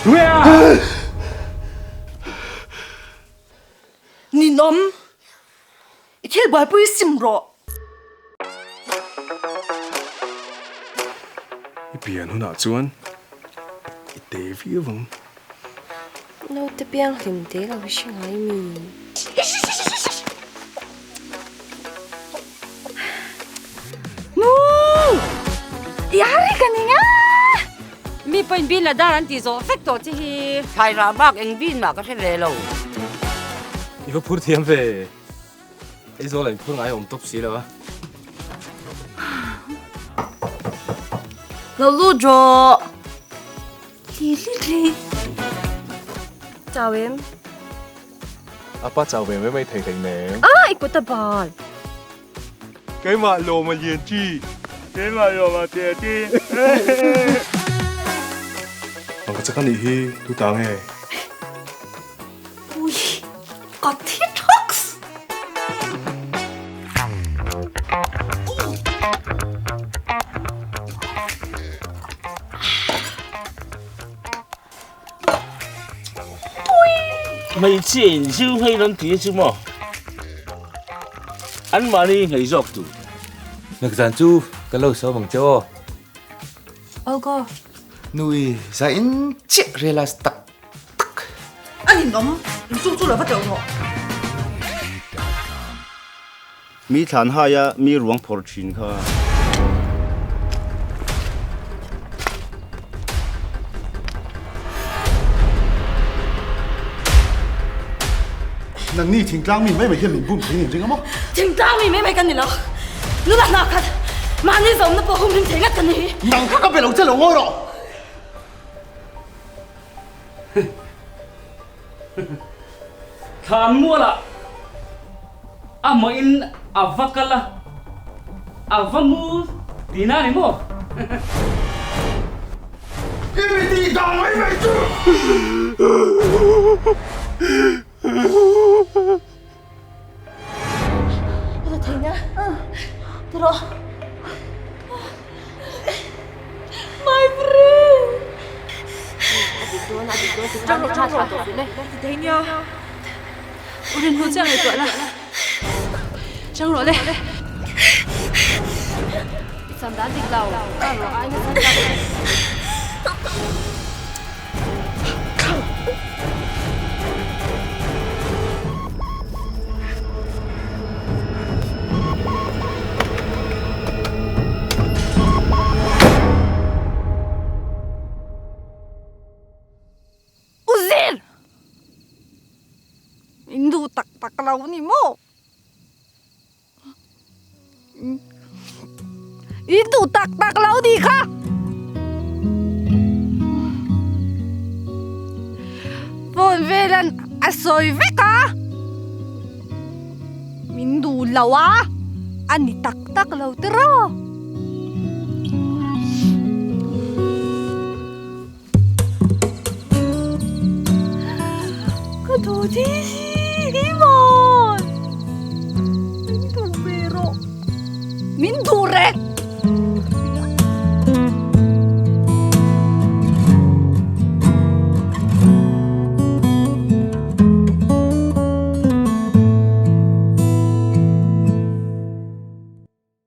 咩啊？你諗，一天話杯心熱。一邊去哪轉？一地飛風。No te piang lim te la wishing ai mi. No! Yari ka niya! Mi pen bin là đa anh tí rồi phép tổ chi phải là bác anh bin mà có thể lề lâu. 이거 풀 thêm về. Ấy rồi lại 풀 ngay ổn tốt xí rồi. Lâu lâu cho. Lì. Chào em. 아빠 chào về mấy thầy thầy nè. Ikut tebal. Cái mà lồ mà liền chi. Cái mà lồ mà tiền chi. Ông có chắc ăn đi tôi tặng nghe. Ui, có thiết thuốc. Mày chuyển siêu hay lớn tí chứ mà ăn mà đi ngày dọc tủ Nước giàn chu cái lâu sau bằng cho Olga. nuôi zain chết rela stuck Anh諗，你做咗嚟不就我？ มีฐานหายามีหลวงพอร์ชินค่ะ那你听讲明妹妹也明不明真个么？聽到你妹妹跟你咯，你話哪看？萬一就唔得保護你聽一跟你。人家個別路真路我咯。thằng mua là à mà in à vác là à vác mu tí na này mua因為地道妹妹住。你哋停啊！得咯。My friend。Thấy nhá. Udah nu jangan itu lah. Jangan lo deh. Samdan đi đầu rồi anh Uzir! Indu tak lau ni mo. Itu tak lau di ka. Phone velan asoy ve ka. Mindu lawa. Ani tak lau tero. Đồ gì cái mòn. Mình đủ rek.